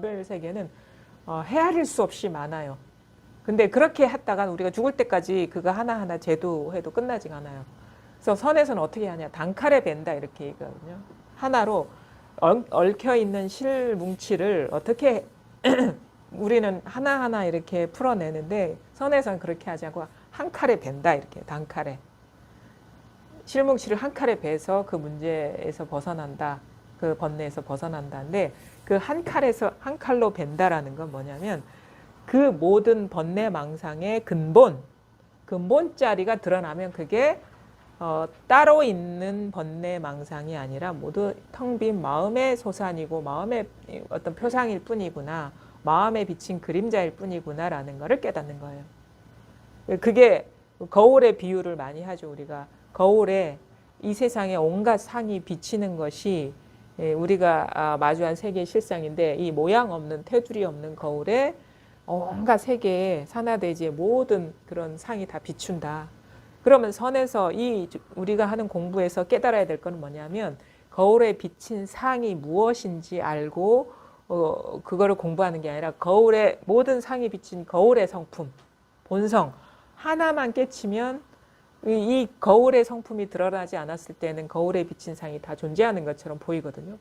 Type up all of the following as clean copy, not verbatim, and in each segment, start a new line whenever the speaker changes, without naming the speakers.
분별 세계는 헤아릴 수 없이 많아요. 근데 그렇게 했다가 우리가 죽을 때까지 그거 하나하나 제도해도 끝나지가 않아요. 그래서 선에서는 어떻게 하냐. 단칼에 벤다 이렇게 얘기하거든요. 하나로 얽혀있는 실뭉치를 어떻게 우리는 하나하나 이렇게 풀어내는데 선에서는 그렇게 하지 않고 한 칼에 벤다 이렇게 단칼에. 실뭉치를 한 칼에 베서 그 문제에서 벗어난다. 그 번뇌에서 벗어난다는데 그 한 칼로 벤다라는 건 뭐냐면 그 모든 번뇌 망상의 근본자리가 드러나면 그게 따로 있는 번뇌 망상이 아니라 모두 텅 빈 마음의 소산이고 마음의 어떤 표상일 뿐이구나. 마음에 비친 그림자일 뿐이구나라는 것을 깨닫는 거예요. 그게 거울의 비유를 많이 하죠. 우리가 거울에 이 세상에 온갖 상이 비치는 것이 우리가 마주한 세계의 실상인데 이 모양 없는 테두리 없는 거울에 온갖 세계의 산화대지의 모든 그런 상이 다 비춘다. 그러면 선에서 우리가 하는 공부에서 깨달아야 될 건 뭐냐면 거울에 비친 상이 무엇인지 알고 그거를 공부하는 게 아니라 거울에 모든 상이 비친 거울의 성품, 본성 하나만 깨치면 이 거울의 성품이 드러나지 않았을 때는 거울에 비친 상이 다 존재하는 것처럼 보이거든요.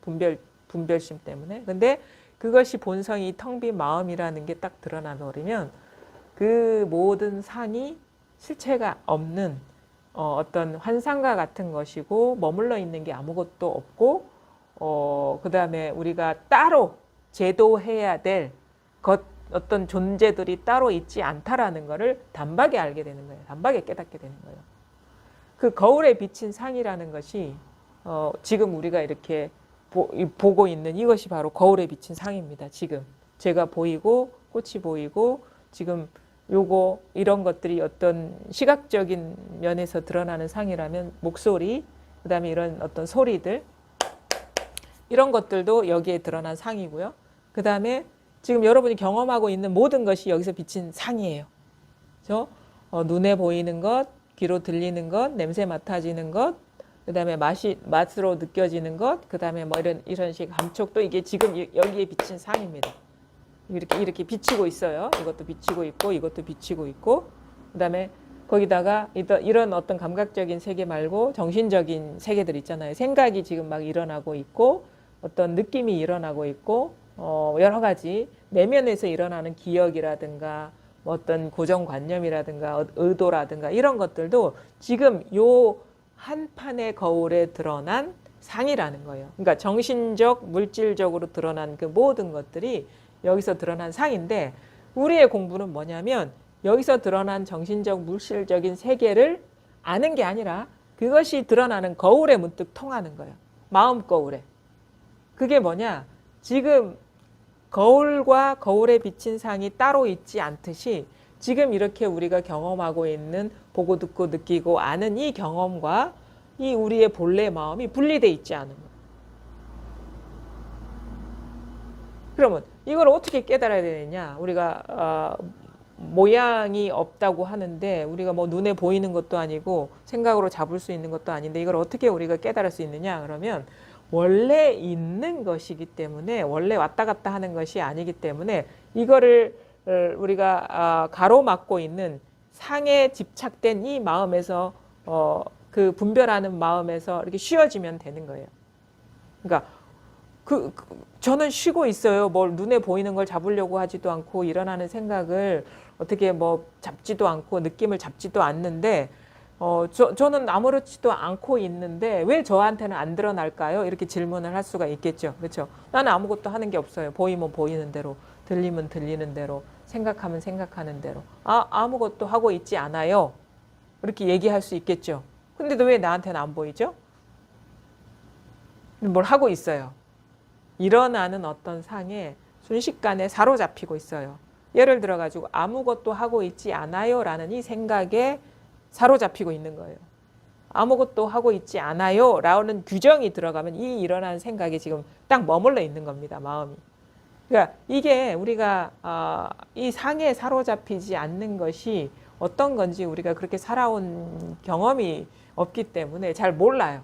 분별심 때문에. 근데 그것이 본성이 텅 빈 마음이라는 게 딱 드러나 버리면 그 모든 상이 실체가 없는 어떤 환상과 같은 것이고 머물러 있는 게 아무것도 없고 그 다음에 우리가 따로 제도해야 될 어떤 존재들이 따로 있지 않다라는 것을 단박에 알게 되는 거예요. 단박에 깨닫게 되는 거예요. 그 거울에 비친 상이라는 것이 지금 우리가 이렇게 보고 있는 이것이 바로 거울에 비친 상입니다. 지금 제가 보이고 꽃이 보이고 지금 요거 이런 것들이 어떤 시각적인 면에서 드러나는 상이라면 목소리 그 다음에 이런 어떤 소리들 이런 것들도 여기에 드러난 상이고요. 그 다음에 지금 여러분이 경험하고 있는 모든 것이 여기서 비친 상이에요. 그렇죠? 눈에 보이는 것, 귀로 들리는 것, 냄새 맡아지는 것, 그 다음에 맛으로 느껴지는 것, 그 다음에 뭐 이런 식 감촉도 이게 지금 여기에 비친 상입니다. 이렇게 비치고 있어요. 이것도 비치고 있고, 이것도 비치고 있고, 그 다음에 거기다가 이런 어떤 감각적인 세계 말고 정신적인 세계들 있잖아요. 생각이 지금 막 일어나고 있고, 어떤 느낌이 일어나고 있고, 여러 가지 내면에서 일어나는 기억이라든가, 어떤 고정관념이라든가, 의도라든가, 이런 것들도 지금 요 한 판의 거울에 드러난 상이라는 거예요. 그러니까 정신적, 물질적으로 드러난 그 모든 것들이 여기서 드러난 상인데 우리의 공부는 뭐냐면 여기서 드러난 정신적, 물질적인 세계를 아는 게 아니라 그것이 드러나는 거울에 문득 통하는 거예요. 마음 거울에. 그게 뭐냐? 지금 거울과 거울에 비친 상이 따로 있지 않듯이 지금 이렇게 우리가 경험하고 있는 보고 듣고 느끼고 아는 이 경험과 이 우리의 본래 마음이 분리되어 있지 않은 거예요. 그러면 이걸 어떻게 깨달아야 되느냐? 우리가 모양이 없다고 하는데 우리가 뭐 눈에 보이는 것도 아니고 생각으로 잡을 수 있는 것도 아닌데 이걸 어떻게 우리가 깨달을 수 있느냐? 그러면 원래 있는 것이기 때문에 원래 왔다 갔다 하는 것이 아니기 때문에 이거를 우리가 가로막고 있는 상에 집착된 이 마음에서 그 분별하는 마음에서 이렇게 쉬어지면 되는 거예요. 그러니까 저는 쉬고 있어요. 뭘 눈에 보이는 걸 잡으려고 하지도 않고 일어나는 생각을 어떻게 뭐 잡지도 않고 느낌을 잡지도 않는데 저는 아무렇지도 않고 있는데 왜 저한테는 안 드러날까요? 이렇게 질문을 할 수가 있겠죠. 그렇죠? 나는 아무것도 하는 게 없어요. 보이면 보이는 대로, 들리면 들리는 대로, 생각하면 생각하는 대로. 아무것도 하고 있지 않아요. 이렇게 얘기할 수 있겠죠. 근데도 왜 나한테는 안 보이죠? 뭘 하고 있어요. 일어나는 어떤 상에 순식간에 사로잡히고 있어요. 예를 들어가지고 아무것도 하고 있지 않아요 라는 이 생각에 사로잡히고 있는 거예요. 아무것도 하고 있지 않아요 라는 규정이 들어가면 이 일어나는 생각이 지금 딱 머물러 있는 겁니다. 마음이. 그러니까 이게 우리가 이 상에 사로잡히지 않는 것이 어떤 건지 우리가 그렇게 살아온 경험이 없기 때문에 잘 몰라요.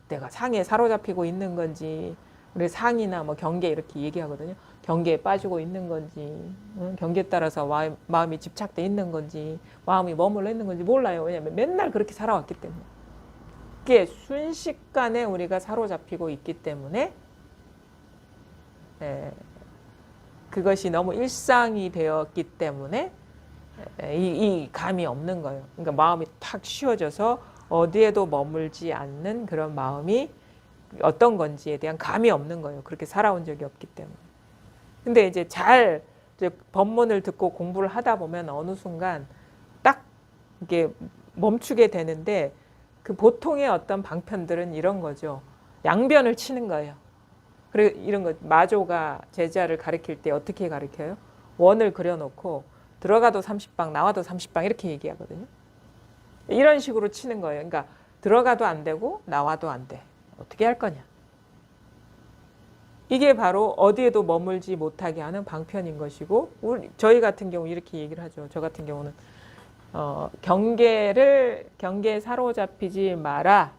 내가 상에 사로잡히고 있는 건지 우리 상이나 뭐 경계 이렇게 얘기하거든요. 경계에 빠지고 있는 건지, 경계에 따라서 마음이 집착돼 있는 건지, 마음이 머물러 있는 건지 몰라요. 왜냐하면 맨날 그렇게 살아왔기 때문에. 그게 순식간에 우리가 사로잡히고 있기 때문에 그것이 너무 일상이 되었기 때문에 이 감이 없는 거예요. 그러니까 마음이 탁 쉬어져서 어디에도 머물지 않는 그런 마음이 어떤 건지에 대한 감이 없는 거예요. 그렇게 살아온 적이 없기 때문에. 근데 이제 이제 법문을 듣고 공부를 하다 보면 어느 순간 딱 이게 멈추게 되는데 그 보통의 어떤 방편들은 이런 거죠. 양변을 치는 거예요. 그리고 이런 거 마조가 제자를 가르칠 때 어떻게 가르쳐요? 원을 그려놓고 들어가도 30방 나와도 30방 이렇게 얘기하거든요. 이런 식으로 치는 거예요. 그러니까 들어가도 안 되고 나와도 안 돼. 어떻게 할 거냐. 이게 바로 어디에도 머물지 못하게 하는 방편인 것이고 저희 같은 경우 이렇게 얘기를 하죠. 저 같은 경우는 경계에 사로잡히지 마라.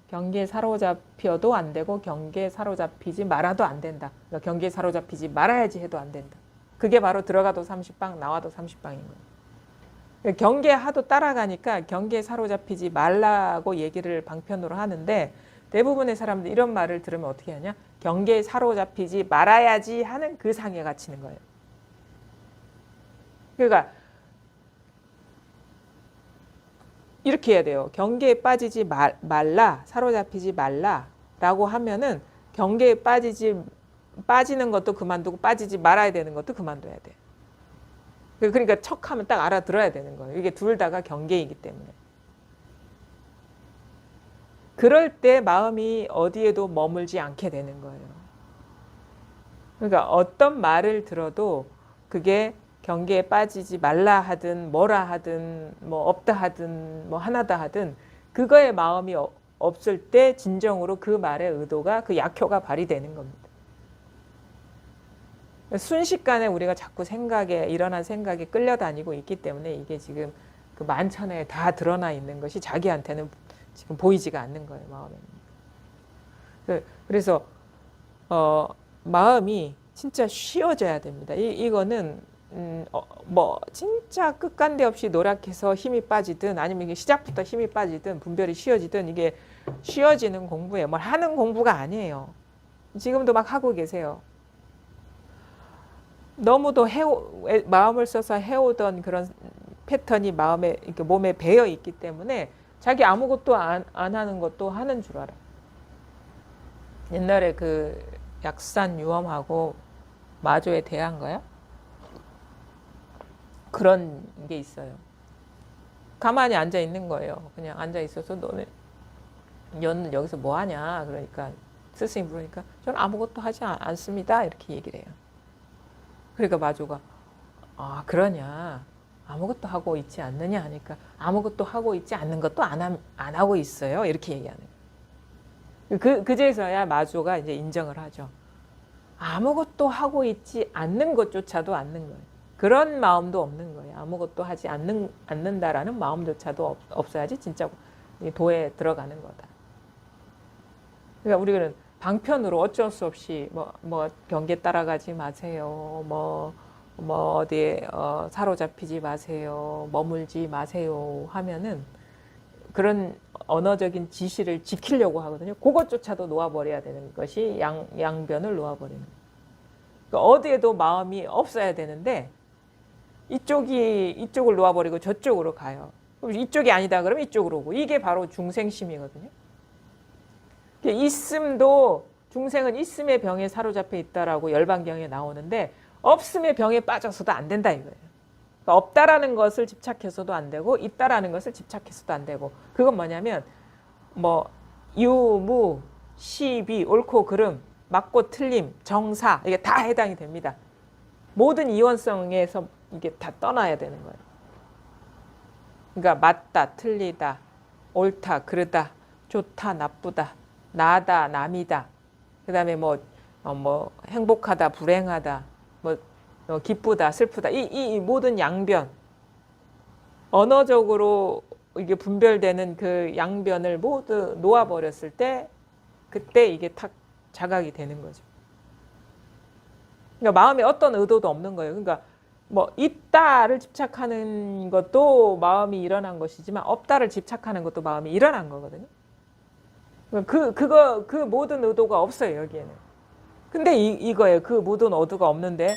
경계에 사로잡혀도 안 되고 경계에 사로잡히지 말아도 안 된다. 그러니까 경계에 사로잡히지 말아야지 해도 안 된다. 그게 바로 들어가도 30방 나와도 30방인 거예요. 경계하도 따라가니까 경계에 사로잡히지 말라고 얘기를 방편으로 하는데 대부분의 사람들 이런 말을 들으면 어떻게 하냐? 경계에 사로잡히지 말아야지 하는 그 상에 갇히는 거예요. 그러니까 이렇게 해야 돼요. 경계에 빠지지 말라, 사로잡히지 말라라고 하면은 경계에 빠지는 것도 그만두고 빠지지 말아야 되는 것도 그만둬야 돼. 그러니까 척하면 딱 알아들어야 되는 거예요. 이게 둘 다가 경계이기 때문에. 그럴 때 마음이 어디에도 머물지 않게 되는 거예요. 그러니까 어떤 말을 들어도 그게 경계에 빠지지 말라 하든 뭐라 하든 뭐 없다 하든 뭐 하나다 하든 그거에 마음이 없을 때 진정으로 그 말의 의도가 그 약효가 발휘되는 겁니다. 순식간에 우리가 자꾸 일어난 생각에 끌려다니고 있기 때문에 이게 지금 그 만천에 다 드러나 있는 것이 자기한테는 지금 보이지가 않는 거예요, 마음에. 그래서 마음이 진짜 쉬어져야 됩니다. 이거는 뭐 진짜 끝간데 없이 노력해서 힘이 빠지든 아니면 이게 시작부터 힘이 빠지든 분별이 쉬어지든 이게 쉬어지는 공부예요. 뭘 하는 공부가 아니에요. 지금도 막 하고 계세요. 너무도 마음을 써서 해오던 그런 패턴이 몸에 배어 있기 때문에 자기 아무것도 안 하는 것도 하는 줄 알아. 옛날에 그 약산 유엄하고 마조에 대한 거야? 그런 게 있어요. 가만히 앉아 있는 거예요. 그냥 앉아 있어서 너는 여기서 뭐 하냐? 그러니까 스승이 물으니까 저는 아무것도 하지 않습니다. 이렇게 얘기를 해요. 그러니까 마조가 그러냐? 아무것도 하고 있지 않느냐 하니까 아무것도 하고 있지 않는 것도 안 하고 있어요. 이렇게 얘기하는 거예요. 그제서야 마조가 이제 인정을 하죠. 아무것도 하고 있지 않는 것조차도 않는 거예요. 그런 마음도 없는 거예요. 아무것도 하지 않는다라는 마음조차도 없어야지 진짜 도에 들어가는 거다. 그러니까 우리는 방편으로 어쩔 수 없이 뭐 경계 따라가지 마세요. 뭐 어디에 사로잡히지 마세요. 머물지 마세요 하면은 그런 언어적인 지시를 지키려고 하거든요. 그것조차도 놓아버려야 되는 것이 양변을 놓아버리는 거예요. 그러니까 어디에도 마음이 없어야 되는데 이쪽을 놓아버리고 저쪽으로 가요. 그럼 이쪽이 아니다 그러면 이쪽으로 오고 이게 바로 중생심이거든요. 중생은 있음의 병에 사로잡혀 있다라고 열반경에 나오는데 없음의 병에 빠져서도 안 된다 이거예요. 그러니까 없다라는 것을 집착해서도 안 되고 있다라는 것을 집착해서도 안 되고 그건 뭐냐면 뭐 유무, 시비, 옳고 그름, 맞고 틀림, 정사 이게 다 해당이 됩니다. 모든 이원성에서 이게 다 떠나야 되는 거예요. 그러니까 맞다, 틀리다, 옳다, 그르다, 좋다, 나쁘다, 나다, 남이다. 그다음에 뭐 행복하다, 불행하다, 뭐 기쁘다, 슬프다. 이 모든 양변 언어적으로 이게 분별되는 그 양변을 모두 놓아버렸을 때 그때 이게 탁 자각이 되는 거죠. 그러니까 마음에 어떤 의도도 없는 거예요. 그러니까 뭐 있다를 집착하는 것도 마음이 일어난 것이지만 없다를 집착하는 것도 마음이 일어난 거거든요. 그 모든 의도가 없어요, 여기에는. 근데 이거예요. 그 모든 의도가 없는데,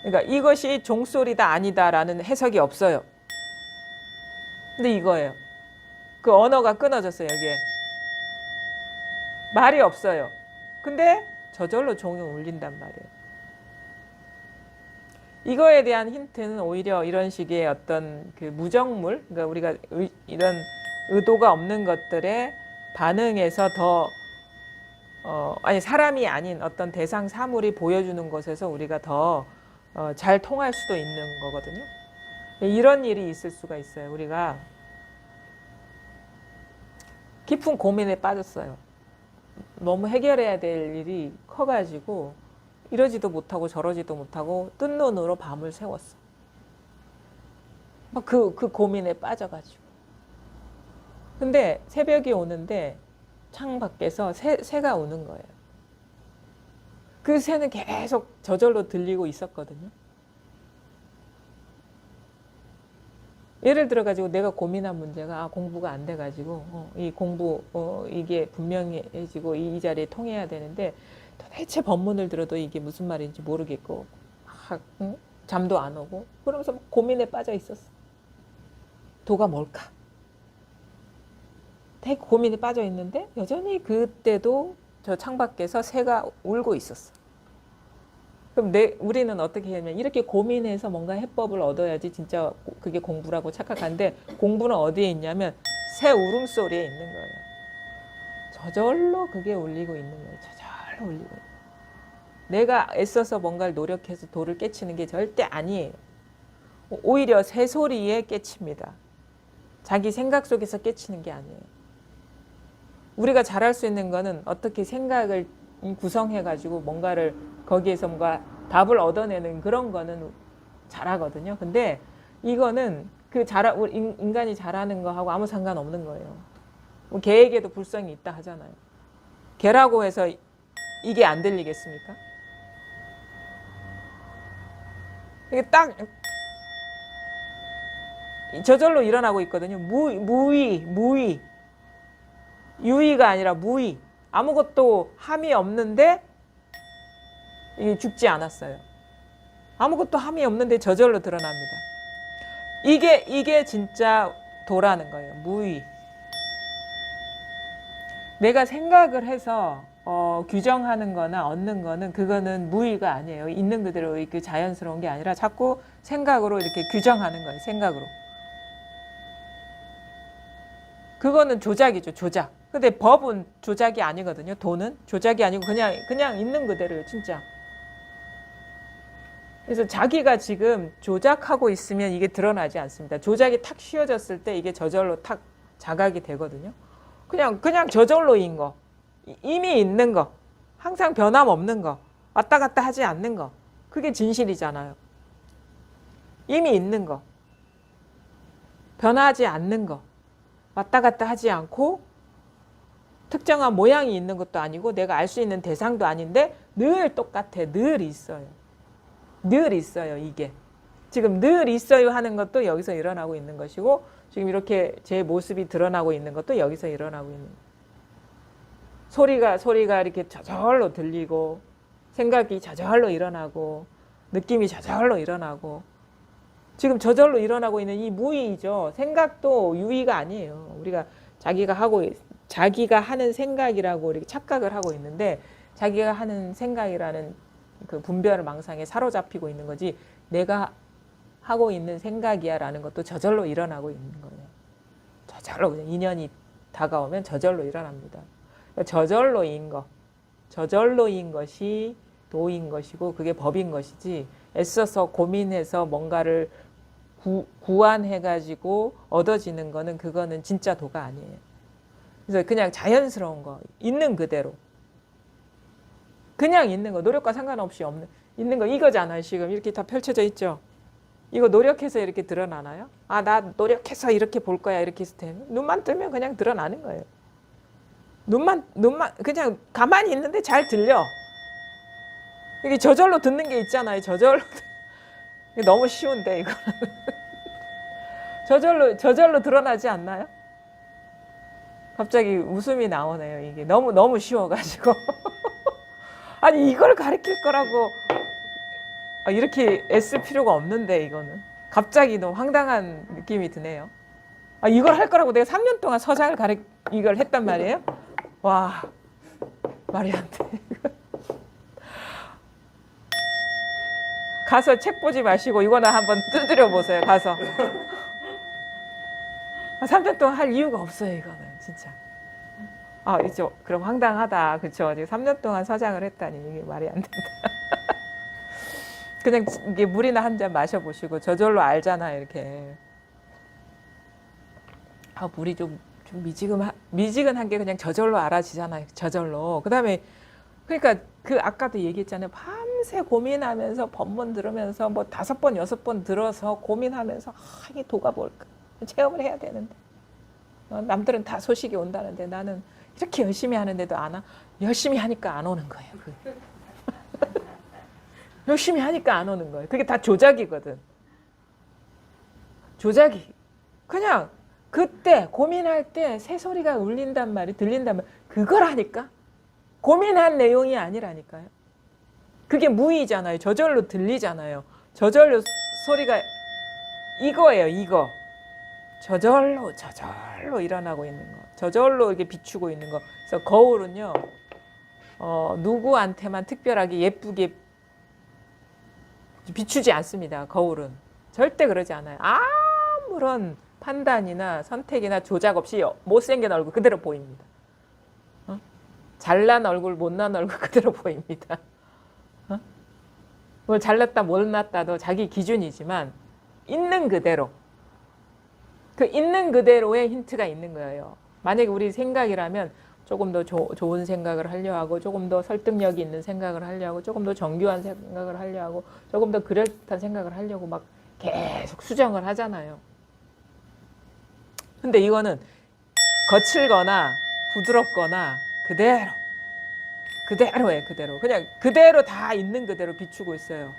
그러니까 이것이 종소리다 아니다라는 해석이 없어요. 근데 이거예요. 그 언어가 끊어졌어요, 여기에. 말이 없어요. 근데 저절로 종이 울린단 말이에요. 이거에 대한 힌트는 오히려 이런 식의 어떤 그 무정물, 그러니까 우리가 이런 의도가 없는 것들에 반응해서 더 아니 사람이 아닌 어떤 대상 사물이 보여주는 것에서 우리가 더 잘 통할 수도 있는 거거든요. 이런 일이 있을 수가 있어요. 우리가 깊은 고민에 빠졌어요. 너무 해결해야 될 일이 커가지고 이러지도 못하고 저러지도 못하고 뜬 눈으로 밤을 새웠어. 막 그 고민에 빠져가지고. 근데 새벽이 오는데 창 밖에서 새가 우는 거예요. 그 새는 계속 저절로 들리고 있었거든요. 예를 들어가지고 내가 고민한 문제가 공부가 안 돼가지고 이 공부 이게 분명해지고 이 자리에 통해야 되는데 도대체 법문을 들어도 이게 무슨 말인지 모르겠고 잠도 안 오고 그러면서 고민에 빠져 있었어. 도가 뭘까? 되게 고민에 빠져 있는데 여전히 그때도 저 창밖에서 새가 울고 있었어. 그럼 우리는 어떻게 하면 이렇게 고민해서 뭔가 해법을 얻어야지 진짜 그게 공부라고 착각하는데 공부는 어디에 있냐면 새 울음소리에 있는 거예요. 저절로 그게 울리고 있는 거예요. 저절로 울리고 있는 거예요. 내가 애써서 뭔가를 노력해서 도를 깨치는 게 절대 아니에요. 오히려 새 소리에 깨칩니다. 자기 생각 속에서 깨치는 게 아니에요. 우리가 잘할 수 있는 거는 어떻게 생각을 구성해가지고 뭔가를 거기에서 뭔가 답을 얻어내는 그런 거는 잘하거든요. 근데 이거는 인간이 잘하는 거하고 아무 상관없는 거예요. 개에게도 불성이 있다 하잖아요. 개라고 해서 이게 안 들리겠습니까? 이게 딱 저절로 일어나고 있거든요. 무의. 유의가 아니라 무의. 아무것도 함이 없는데 이게 죽지 않았어요. 아무것도 함이 없는데 저절로 드러납니다. 이게 진짜 도라는 거예요. 무의. 내가 생각을 해서 규정하는 거나 얻는 거는 그거는 무의가 아니에요. 있는 그대로의 그 자연스러운 게 아니라 자꾸 생각으로 이렇게 규정하는 거예요. 생각으로. 그거는 조작이죠. 조작. 근데 법은 조작이 아니거든요. 도는 조작이 아니고 그냥 있는 그대로예요. 진짜. 그래서 자기가 지금 조작하고 있으면 이게 드러나지 않습니다. 조작이 탁 휘어졌을 때 이게 저절로 탁 자각이 되거든요. 그냥 저절로인 거. 이미 있는 거. 항상 변함없는 거. 왔다 갔다 하지 않는 거. 그게 진실이잖아요. 이미 있는 거. 변하지 않는 거. 왔다 갔다 하지 않고 특정한 모양이 있는 것도 아니고 내가 알 수 있는 대상도 아닌데 늘 똑같아. 늘 있어요. 늘 있어요. 이게. 지금 늘 있어요 하는 것도 여기서 일어나고 있는 것이고 지금 이렇게 제 모습이 드러나고 있는 것도 여기서 일어나고 있는 거예요. 소리가 이렇게 저절로 들리고 생각이 저절로 일어나고 느낌이 저절로 일어나고 지금 저절로 일어나고 있는 이 무의이죠. 생각도 유의가 아니에요. 우리가 자기가 하는 생각이라고 이렇게 착각을 하고 있는데 자기가 하는 생각이라는 그 분별 망상에 사로잡히고 있는 거지 내가 하고 있는 생각이야 라는 것도 저절로 일어나고 있는 거예요. 저절로 그냥 인연이 다가오면 저절로 일어납니다. 저절로인 것이 도인 것이고 그게 법인 것이지 애써서 고민해서 뭔가를 구안해가지고 얻어지는 거는 그거는 진짜 도가 아니에요. 그래서 그냥 자연스러운 거 있는 그대로 그냥 있는 거 노력과 상관없이 있는 거 이거잖아요. 지금 이렇게 다 펼쳐져 있죠. 이거 노력해서 이렇게 드러나나요? 나 노력해서 이렇게 볼 거야 이렇게 했을 때 눈만 뜨면 그냥 드러나는 거예요. 눈만 그냥 가만히 있는데 잘 들려. 이게 저절로 듣는 게 있잖아요. 저절로. 이게 너무 쉬운데 이거. 저절로 드러나지 않나요? 갑자기 웃음이 나오네요. 이게 너무 쉬워가지고. 아니 이걸 가르칠 거라고 이렇게 애쓸 필요가 없는데 이거는 갑자기 너무 황당한 느낌이 드네요. 이걸 할 거라고 내가 3년 동안 서장을 이걸 했단 말이에요? 와, 말이 안 돼. 가서 책 보지 마시고 이거나 한번 두드려 보세요. 가서. 3년 동안 할 이유가 없어요. 이거는 진짜. 이제 그럼 황당하다. 그렇죠? 3년 동안 서장을 했다니 이게 말이 안 된다. 그냥 이게 물이나 한 잔 마셔보시고 저절로 알잖아요. 이렇게. 물이 좀 미지근한 게 그냥 저절로 알아지잖아요. 저절로. 그다음에 그러니까 아까도 얘기했잖아요. 밤새 고민하면서 법문 들으면서 뭐 5번 6번 들어서 고민하면서 이게 도가 뭘까? 체험을 해야 되는데 남들은 다 소식이 온다는데 나는 이렇게 열심히 하는데도 안 와. 열심히 하니까 안 오는 거예요. 열심히 하니까 안 오는 거예요. 그게 다 조작이거든. 조작이. 그냥 그때 고민할 때 새소리가 울린단 말이 들린단 말 그걸 하니까 고민한 내용이 아니라니까요. 그게 무의잖아요. 저절로 들리잖아요. 저절로 소리가 이거예요. 이거. 저절로 일어나고 있는 거. 저절로 이렇게 비추고 있는 거. 그래서 거울은요. 누구한테만 특별하게 예쁘게 비추지 않습니다. 거울은. 절대 그러지 않아요. 아무런 판단이나 선택이나 조작 없이 못생긴 얼굴 그대로 보입니다. 잘난 얼굴, 못난 얼굴 그대로 보입니다. 뭘 잘났다 못났다도 자기 기준이지만 있는 그대로. 그 있는 그대로의 힌트가 있는 거예요. 만약에 우리 생각이라면 조금 더 좋은 생각을 하려 하고 조금 더 설득력이 있는 생각을 하려 하고 조금 더 정교한 생각을 하려 하고 조금 더 그럴듯한 생각을 하려고 막 계속 수정을 하잖아요. 근데 이거는 거칠거나 부드럽거나 그대로예요. 그대로. 그냥 그대로 다 있는 그대로 비추고 있어요.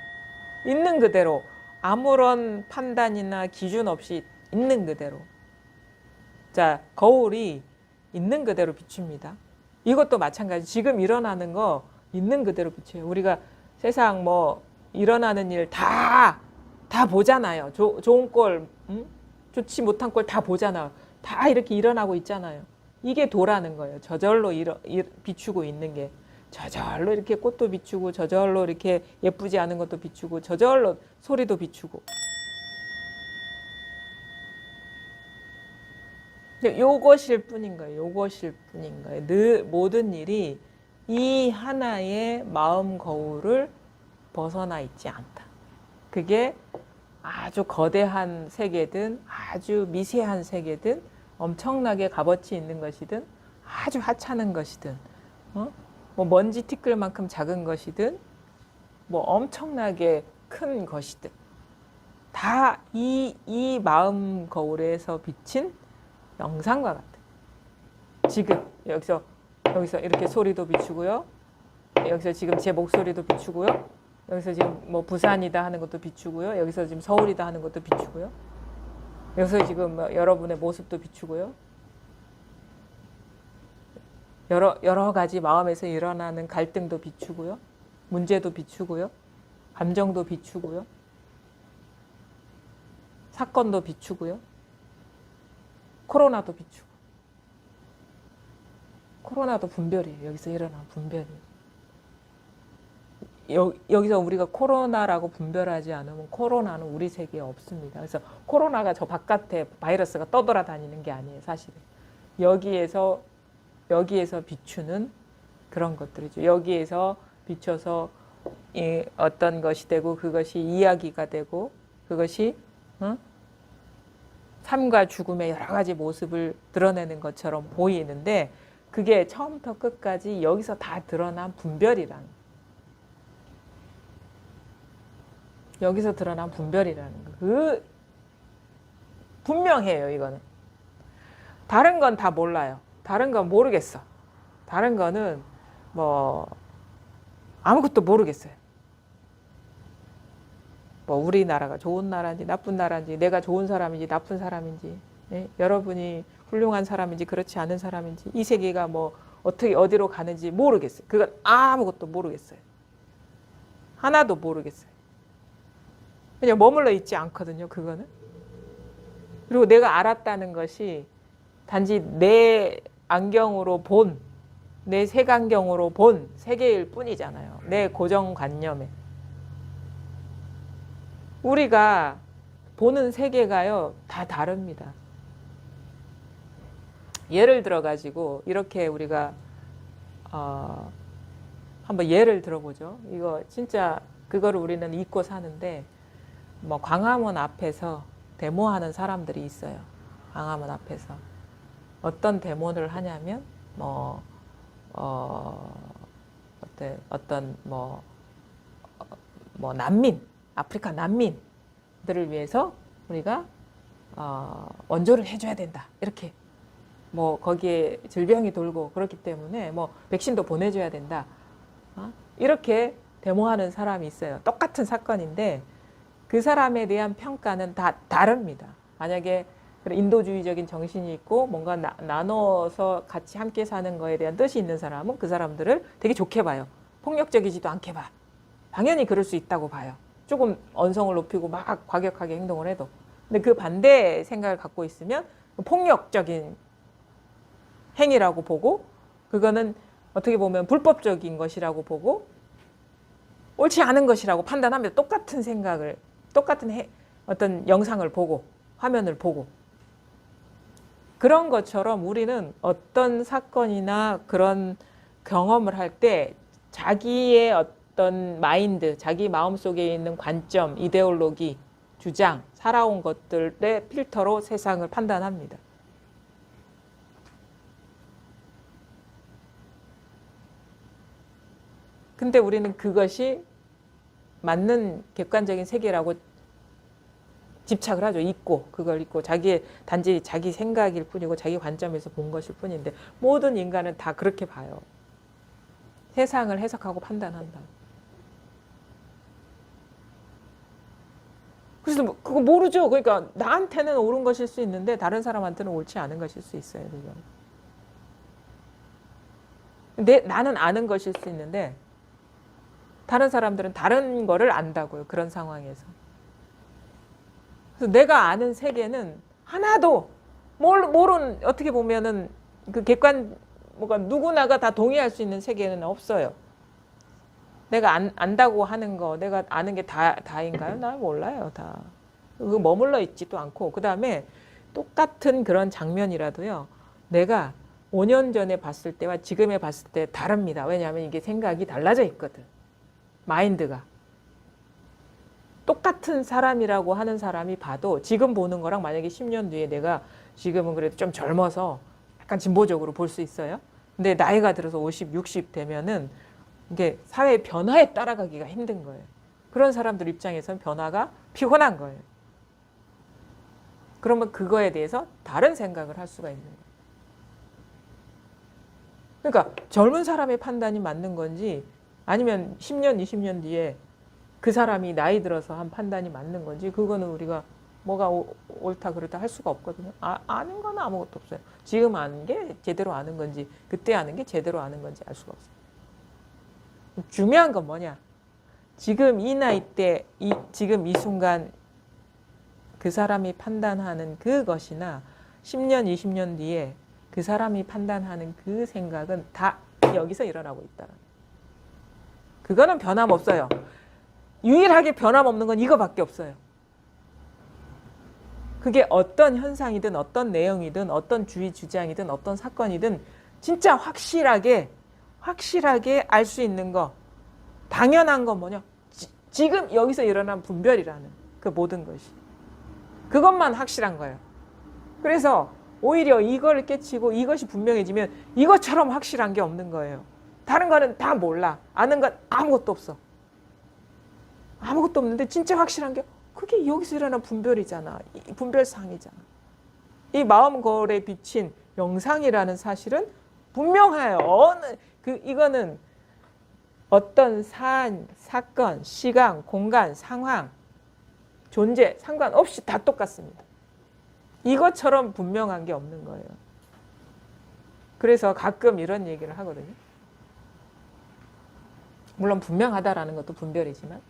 있는 그대로 아무런 판단이나 기준 없이 있는 그대로. 자, 거울이 있는 그대로 비춥니다. 이것도 마찬가지. 지금 일어나는 거 있는 그대로 비춰요. 우리가 세상 뭐 일어나는 일 다 보잖아요. 좋은 꼴, 좋지 못한 꼴 다 보잖아요. 다 이렇게 일어나고 있잖아요. 이게 도라는 거예요. 저절로 비추고 있는 게. 저절로 이렇게 꽃도 비추고 저절로 이렇게 예쁘지 않은 것도 비추고 저절로 소리도 비추고. 요것일 뿐인 거예요. 요것일 뿐인 거예요. 늘 모든 일이 이 하나의 마음 거울을 벗어나 있지 않다. 그게 아주 거대한 세계든 아주 미세한 세계든 엄청나게 값어치 있는 것이든 아주 하찮은 것이든 뭐 먼지 티끌만큼 작은 것이든 뭐 엄청나게 큰 것이든 다 이 마음 거울에서 비친 영상과 같아. 지금 여기서 이렇게 소리도 비추고요. 여기서 지금 제 목소리도 비추고요. 여기서 지금 뭐 부산이다 하는 것도 비추고요. 여기서 지금 서울이다 하는 것도 비추고요. 여기서 지금 뭐 여러분의 모습도 비추고요. 여러 가지 마음에서 일어나는 갈등도 비추고요. 문제도 비추고요. 감정도 비추고요. 사건도 비추고요. 코로나도 비추고. 코로나도 분별이에요. 여기서 일어나는 분별이에요. 여기서 우리가 코로나라고 분별하지 않으면 코로나는 우리 세계에 없습니다. 그래서 코로나가 저 바깥에 바이러스가 떠돌아다니는 게 아니에요. 사실은. 여기에서 비추는 그런 것들이죠. 여기에서 비춰서 어떤 것이 되고 그것이 이야기가 되고 그것이 삶과 죽음의 여러 가지 모습을 드러내는 것처럼 보이는데 그게 처음부터 끝까지 여기서 다 드러난 분별이라는 여기서 드러난 분별이라는 거. 분명해요. 이거는. 다른 건 다 몰라요. 다른 건 모르겠어. 다른 거는 뭐 아무것도 모르겠어요. 뭐 우리나라가 좋은 나라인지 나쁜 나라인지 내가 좋은 사람인지 나쁜 사람인지 예? 여러분이 훌륭한 사람인지 그렇지 않은 사람인지 이 세계가 뭐 어떻게 어디로 가는지 모르겠어요. 그건 아무것도 모르겠어요. 하나도 모르겠어요. 그냥 머물러 있지 않거든요. 그거는. 그리고 내가 알았다는 것이 단지 내 안경으로 본, 내 색안경으로 본 세계일 뿐이잖아요. 내 고정관념에. 우리가 보는 세계가요, 다 다릅니다. 예를 들어가지고, 이렇게 우리가, 한번 예를 들어보죠. 이거 진짜, 그거를 우리는 잊고 사는데, 뭐, 광화문 앞에서 데모하는 사람들이 있어요. 광화문 앞에서. 어떤 데모를 하냐면, 뭐, 난민, 아프리카 난민들을 위해서 우리가, 원조를 해줘야 된다. 이렇게. 뭐, 거기에 질병이 돌고 그렇기 때문에 뭐, 백신도 보내줘야 된다. 이렇게 데모하는 사람이 있어요. 똑같은 사건인데, 그 사람에 대한 평가는 다 다릅니다. 만약에 인도주의적인 정신이 있고 뭔가 나눠서 같이 함께 사는 거에 대한 뜻이 있는 사람은 그 사람들을 되게 좋게 봐요. 폭력적이지도 않게 봐. 당연히 그럴 수 있다고 봐요. 조금 언성을 높이고 막 과격하게 행동을 해도. 근데 그 반대 생각을 갖고 있으면 폭력적인 행위라고 보고 그거는 어떻게 보면 불법적인 것이라고 보고 옳지 않은 것이라고 판단하면 똑같은 생각을 똑같은 어떤 영상을 보고 화면을 보고 그런 것처럼 우리는 어떤 사건이나 그런 경험을 할 때 자기의 어떤 마인드, 자기 마음속에 있는 관점, 이데올로기, 주장, 살아온 것들의 필터로 세상을 판단합니다. 근데 우리는 그것이 맞는 객관적인 세계라고 집착을 하죠. 그걸 잊고 단지 자기 생각일 뿐이고 자기 관점에서 본 것일 뿐인데 모든 인간은 다 그렇게 봐요. 세상을 해석하고 판단한다. 그래서 그거 모르죠. 그러니까 나한테는 옳은 것일 수 있는데 다른 사람한테는 옳지 않은 것일 수 있어요. 나는 아는 것일 수 있는데 다른 사람들은 다른 거를 안다고요. 그런 상황에서. 그래서 내가 아는 세계는 하나도 모르는 어떻게 보면은 그 뭐가 누구나가 다 동의할 수 있는 세계는 없어요. 내가 안다고 하는 거, 내가 아는 게 다인가요? 나 몰라요, 다. 그거 머물러 있지도 않고 그 다음에 똑같은 그런 장면이라도요. 내가 5년 전에 봤을 때와 지금에 봤을 때 다릅니다. 왜냐하면 이게 생각이 달라져 있거든. 마인드가. 똑같은 사람이라고 하는 사람이 봐도 지금 보는 거랑 만약에 10년 뒤에 내가 지금은 그래도 좀 젊어서 약간 진보적으로 볼 수 있어요. 근데 나이가 들어서 50, 60 되면은 이게 사회 변화에 따라가기가 힘든 거예요. 그런 사람들 입장에서는 변화가 피곤한 거예요. 그러면 그거에 대해서 다른 생각을 할 수가 있는 거예요. 그러니까 젊은 사람의 판단이 맞는 건지 아니면 10년, 20년 뒤에 그 사람이 나이 들어서 한 판단이 맞는 건지 그거는 우리가 뭐가 옳다 그렇다 할 수가 없거든요. 아는 건 아무것도 없어요. 지금 아는 게 제대로 아는 건지 그때 아는 게 제대로 아는 건지 알 수가 없어요. 중요한 건 뭐냐? 지금 이 나이 때 지금 이 순간 그 사람이 판단하는 그것이나 10년, 20년 뒤에 그 사람이 판단하는 그 생각은 다 여기서 일어나고 있다. 그거는 변함없어요. 유일하게 변함없는 건 이거밖에 없어요. 그게 어떤 현상이든 어떤 내용이든 어떤 주의 주장이든 어떤 사건이든 진짜 확실하게 알 수 있는 거 당연한 건 뭐냐? 지금 여기서 일어난 분별이라는 그 모든 것이 그것만 확실한 거예요. 그래서 오히려 이걸 깨치고 이것이 분명해지면 이것처럼 확실한 게 없는 거예요. 다른 거는 다 몰라. 아는 건 아무것도 없어. 아무것도 없는데 진짜 확실한 게 그게 여기서 일어난 분별이잖아. 분별상이잖아. 이 마음 거울에 비친 영상이라는 사실은 분명해요. 이거는 어떤 사건, 시간, 공간, 상황, 존재 상관없이 다 똑같습니다. 이것처럼 분명한 게 없는 거예요. 그래서 가끔 이런 얘기를 하거든요. 물론 분명하다라는 것도 분별이지만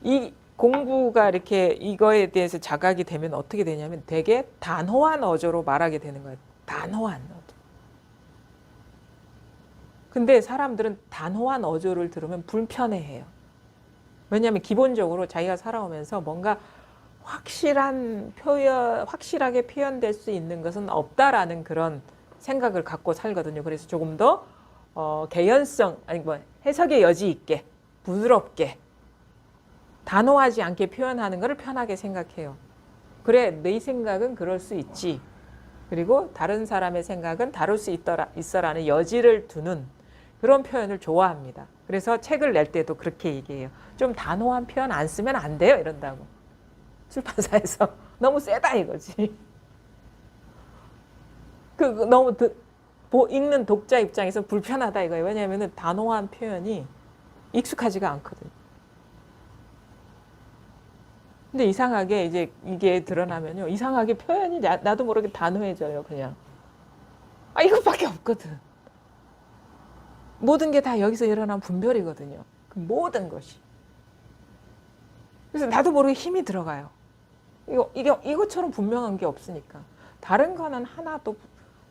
이 공부가 이렇게 이거에 대해서 자각이 되면 어떻게 되냐면 되게 단호한 어조로 말하게 되는 거예요. 단호한 어조. 근데 사람들은 단호한 어조를 들으면 불편해해요. 왜냐하면 기본적으로 자기가 살아오면서 뭔가 확실하게 표현될 수 있는 것은 없다라는 그런 생각을 갖고 살거든요. 그래서 조금 더 개연성, 아니 뭐 해석의 여지 있게, 부드럽게, 단호하지 않게 표현하는 것을 편하게 생각해요. 그래, 내 생각은 그럴 수 있지. 그리고 다른 사람의 생각은 다를 수 있어라는 여지를 두는 그런 표현을 좋아합니다. 그래서 책을 낼 때도 그렇게 얘기해요. 좀 단호한 표현 안 쓰면 안 돼요. 이런다고. 출판사에서 너무 세다 이거지. 너무 읽는 독자 입장에서 불편하다 이거예요. 왜냐하면 단호한 표현이 익숙하지가 않거든요. 근데 이상하게 이제 이게 드러나면요. 이상하게 표현이 나도 모르게 단호해져요. 그냥. 이것밖에 없거든. 모든 게 다 여기서 일어난 분별이거든요. 그 모든 것이. 그래서 나도 모르게 힘이 들어가요. 이것처럼 분명한 게 없으니까. 다른 거는 하나도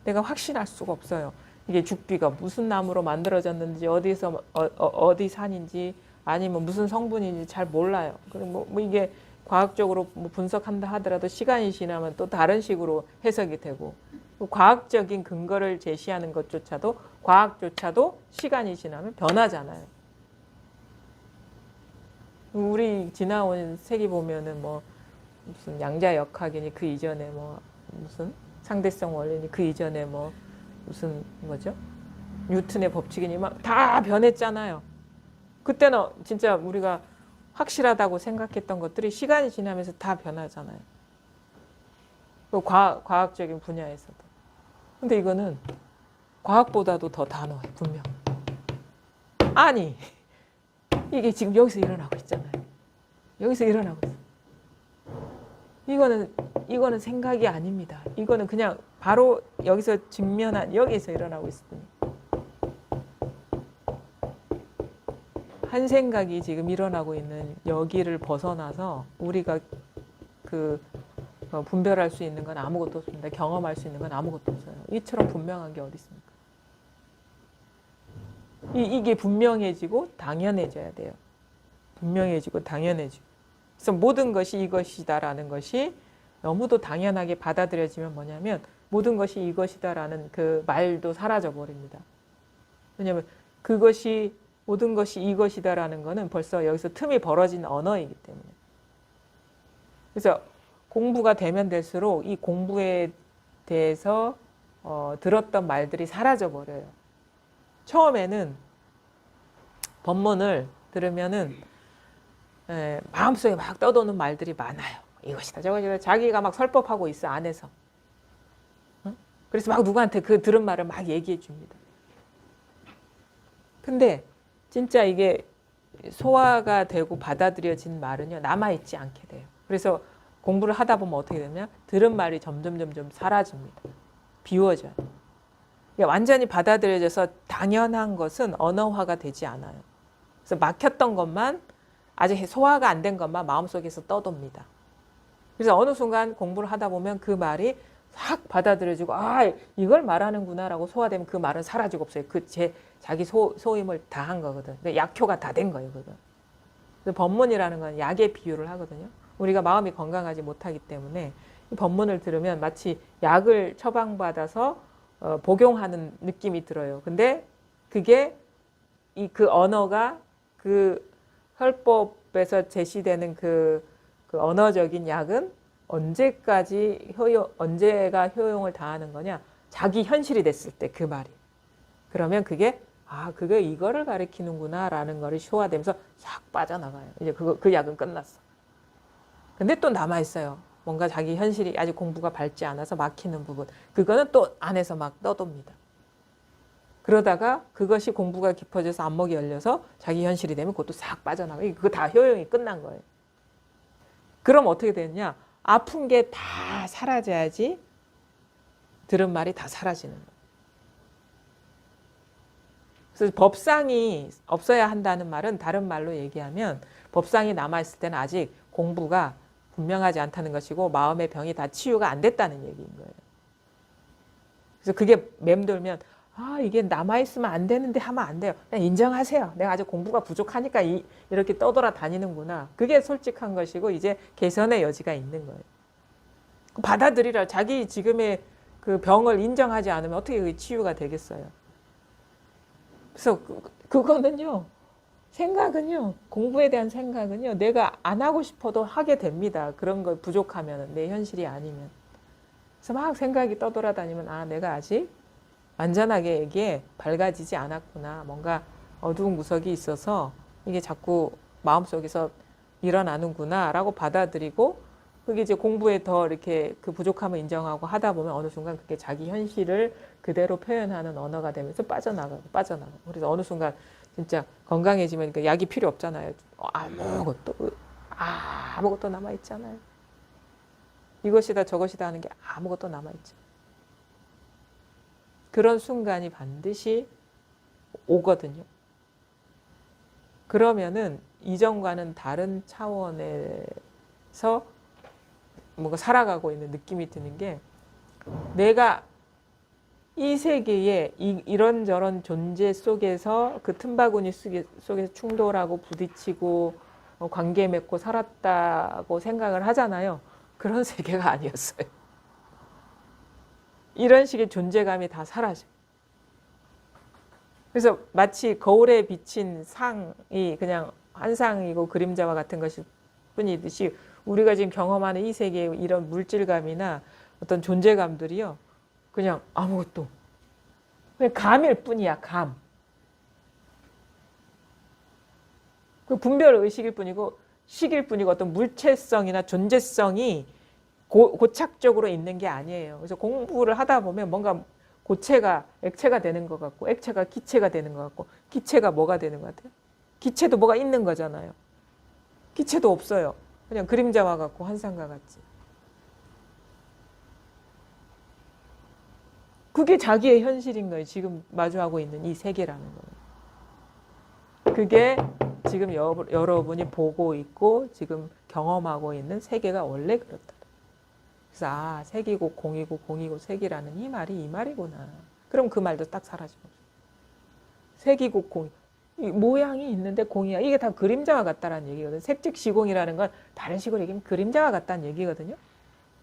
내가 확신할 수가 없어요. 이게 죽비가 무슨 나무로 만들어졌는지, 어디 산인지, 아니면 무슨 성분인지 잘 몰라요. 그리고 뭐 이게 과학적으로 분석한다 하더라도 시간이 지나면 또 다른 식으로 해석이 되고, 과학적인 근거를 제시하는 것조차도, 과학조차도 시간이 지나면 변하잖아요. 우리 지나온 세기 보면은 뭐 무슨 양자역학이니 그 이전에 뭐 무슨 상대성 원리니 그 이전에 뭐 무슨 뭐죠? 뉴턴의 법칙이니 막 다 변했잖아요. 그때는 진짜 우리가 확실하다고 생각했던 것들이 시간이 지나면서 다 변하잖아요. 과학적인 분야에서도. 근데 이거는 과학보다도 더 단호해, 분명. 아니, 이게 지금 여기서 일어나고 있잖아요. 여기서 일어나고 있어요. 이거는 생각이 아닙니다. 이거는 그냥 바로 여기서 여기서 일어나고 있습니다. 한 생각이 지금 일어나고 있는 여기를 벗어나서 우리가 분별할 수 있는 건 아무것도 없습니다. 경험할 수 있는 건 아무것도 없어요. 이처럼 분명한 게 어디 있습니까? 이게 분명해지고 당연해져야 돼요. 분명해지고 당연해지고. 그래서 모든 것이 이것이다라는 것이 너무도 당연하게 받아들여지면 뭐냐면 모든 것이 이것이다라는 그 말도 사라져 버립니다. 왜냐하면 모든 것이 이것이다라는 거는 벌써 여기서 틈이 벌어진 언어이기 때문에. 그래서 공부가 되면 될수록 이 공부에 대해서 들었던 말들이 사라져 버려요. 처음에는 법문을 들으면은 마음속에 막 떠도는 말들이 많아요. 이것이다 저것이다. 자기가 막 설법하고 있어 안에서. 그래서 막 누구한테 그 들은 말을 막 얘기해 줍니다. 근데 진짜 이게 소화가 되고 받아들여진 말은요 남아있지 않게 돼요. 그래서 공부를 하다 보면 어떻게 되냐? 들은 말이 점점 사라집니다. 비워져요. 완전히 받아들여져서 당연한 것은 언어화가 되지 않아요. 그래서 막혔던 것만 아직 소화가 안 된 것만 마음속에서 떠돕니다. 그래서 어느 순간 공부를 하다 보면 그 말이 확 받아들여지고 이걸 말하는구나라고 소화되면 그 말은 사라지고 없어요. 자기 소임을 다 한 거거든. 약효가 다 된 거예요. 그거. 그래서 법문이라는 건 약의 비유를 하거든요. 우리가 마음이 건강하지 못하기 때문에 이 법문을 들으면 마치 약을 처방받아서 복용하는 느낌이 들어요. 근데 그게 그 언어가 그 혈법에서 제시되는 그 언어적인 약은 언제가 효용을 다하는 거냐? 자기 현실이 됐을 때 그 말이. 그러면 그게 그게 이거를 가리키는구나라는 거를 소화되면서 싹 빠져나가요. 이제 그 약은 끝났어. 근데 또 남아 있어요. 뭔가 자기 현실이 아직 공부가 밝지 않아서 막히는 부분. 그거는 또 안에서 막 떠돕니다. 그러다가 그것이 공부가 깊어져서 안목이 열려서 자기 현실이 되면 그것도 싹 빠져나가요. 그거 다 효용이 끝난 거예요. 그럼 어떻게 되느냐? 아픈 게 다 사라져야지 들은 말이 다 사라지는 거예요. 그래서 법상이 없어야 한다는 말은 다른 말로 얘기하면 법상이 남아있을 때는 아직 공부가 분명하지 않다는 것이고 마음의 병이 다 치유가 안 됐다는 얘기인 거예요. 그래서 그게 맴돌면 이게 남아있으면 안 되는데 하면 안 돼요. 그냥 인정하세요. 내가 아직 공부가 부족하니까 이렇게 떠돌아 다니는구나. 그게 솔직한 것이고 이제 개선의 여지가 있는 거예요. 받아들이라. 자기 지금의 그 병을 인정하지 않으면 어떻게 그게 치유가 되겠어요. 그래서 그거는요. 생각은요. 공부에 대한 생각은요. 내가 안 하고 싶어도 하게 됩니다. 그런 걸 부족하면 내 현실이 아니면. 그래서 막 생각이 떠돌아다니면 내가 아직 완전하게 여기에 밝아지지 않았구나. 뭔가 어두운 구석이 있어서 이게 자꾸 마음속에서 일어나는구나 라고 받아들이고 그게 이제 공부에 더 이렇게 그 부족함을 인정하고 하다 보면 어느 순간 그게 자기 현실을 그대로 표현하는 언어가 되면서 빠져나가고. 그래서 어느 순간 진짜 건강해지면 약이 필요 없잖아요. 아무것도 남아있잖아요. 이것이다 저것이다 하는 게 아무것도 남아있죠. 그런 순간이 반드시 오거든요. 그러면은 이전과는 다른 차원에서 뭔가 살아가고 있는 느낌이 드는 게 내가 이 세계에 이런저런 존재 속에서 그 틈바구니 속에서 충돌하고 부딪히고 관계 맺고 살았다고 생각을 하잖아요. 그런 세계가 아니었어요. 이런 식의 존재감이 다 사라져요. 그래서 마치 거울에 비친 상이 그냥 한 상이고 그림자와 같은 것일 뿐이듯이 우리가 지금 경험하는 이 세계의 이런 물질감이나 어떤 존재감들이요. 그냥 아무것도. 그냥 감일 뿐이야, 감. 그 분별의식일 뿐이고 식일 뿐이고 어떤 물체성이나 존재성이 고착적으로 있는 게 아니에요. 그래서 공부를 하다 보면 뭔가 고체가 액체가 되는 것 같고 액체가 기체가 되는 것 같고 기체가 뭐가 되는 것 같아요? 기체도 뭐가 있는 거잖아요. 기체도 없어요. 그냥 그림자와 같고 환상과 같지. 그게 자기의 현실인 거예요. 지금 마주하고 있는 이 세계라는 거예요. 그게 지금 여러분이 보고 있고 지금 경험하고 있는 세계가 원래 그렇다. 그래서 색이고 공이고 공이고 색이라는 이 말이 이 말이구나. 그럼 그 말도 딱 사라지고. 색이고 공, 모양이 있는데 공이야. 이게 다 그림자와 같다라는 얘기거든요. 색즉시공이라는 건 다른 식으로 얘기하면 그림자와 같다는 얘기거든요.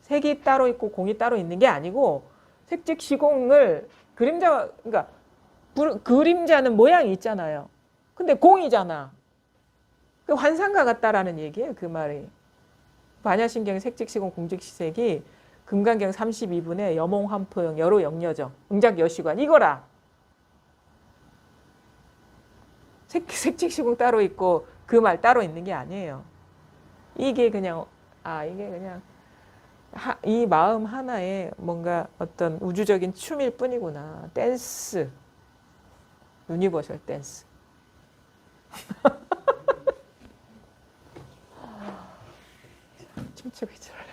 색이 따로 있고 공이 따로 있는 게 아니고 색즉시공을 그림자와 그러니까 그림자는 모양이 있잖아요. 근데 공이잖아. 그 환상과 같다라는 얘기예요. 그 말이. 반야신경 색즉시공 공즉시색이 금강경 32분에 여몽환포영 여로영여정 응작여시관 이거라. 색즉시공 따로 있고 그 말 따로 있는 게 아니에요. 이게 그냥 이게 그냥 이 마음 하나에 뭔가 어떤 우주적인 춤일 뿐이구나. 댄스. 유니버셜 댄스. 춤추고 있잖아요.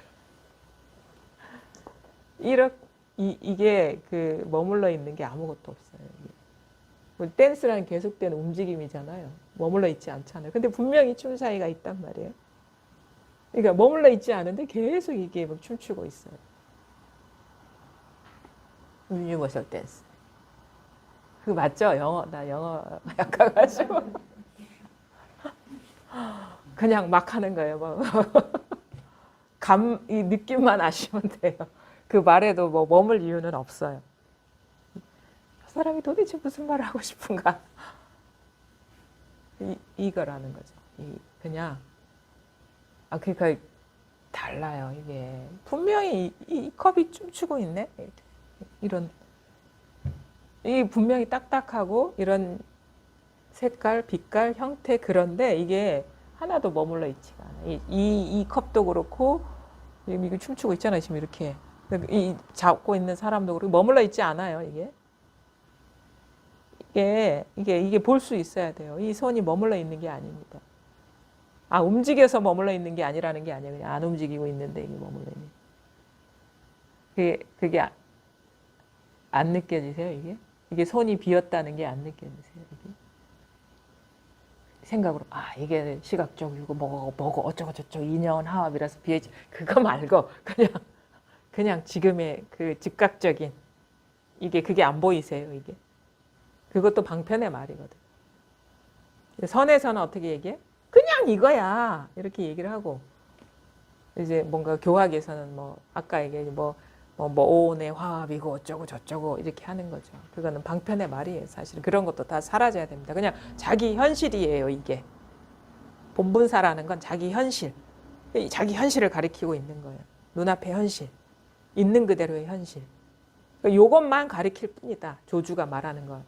이게 그 머물러 있는 게 아무것도 없어요. 댄스라는 계속되는 움직임이잖아요. 머물러 있지 않잖아요. 근데 분명히 춤 사이가 있단 말이에요. 그러니까 머물러 있지 않은데 계속 이게 막 춤추고 있어요. 유니버셜 댄스. 그거 맞죠? 나 영어 약해가지고 그냥 막 하는 거예요. 이 느낌만 아시면 돼요. 그 말에도 뭐 머물 이유는 없어요. 그 사람이 도대체 무슨 말을 하고 싶은가? 이거라는 거죠. 그냥 그러니까 달라요. 이게 분명히 이 컵이 춤추고 있네. 이 분명히 딱딱하고 이런 색깔, 빛깔, 형태 그런데 이게 하나도 머물러 있지가 않아요. 이 컵도 그렇고 이거 춤추고 있잖아요. 지금 이렇게 이 잡고 있는 사람도 그렇고 머물러 있지 않아요. 이게 이게 볼 수 있어야 돼요. 이 손이 머물러 있는 게 아닙니다. 아, 움직여서 머물러 있는 게 아니라는 게 아니에요. 그냥 안 움직이고 있는데 이게 머물러 있는. 그게 안 느껴지세요, 이게? 이게 손이 비었다는 게 안 느껴지세요, 이게? 생각으로, 아, 이게 시각적이고 뭐고 어쩌고 저쩌고 인연화합이라서 비해지. 그거 말고 그냥 지금의 그 즉각적인 그게 안 보이세요, 이게? 그것도 방편의 말이거든. 선에서는 어떻게 얘기해? 그냥 이거야. 이렇게 얘기를 하고. 이제 뭔가 교학에서는 뭐, 아까 얘기해, 오온의 화합이고 어쩌고 저쩌고 이렇게 하는 거죠. 그거는 방편의 말이에요, 사실은. 그런 것도 다 사라져야 됩니다. 그냥 자기 현실이에요, 이게. 본분사라는 건 자기 현실. 자기 현실을 가리키고 있는 거예요. 눈앞의 현실. 있는 그대로의 현실. 요것만 가리킬 뿐이다. 조주가 말하는 건.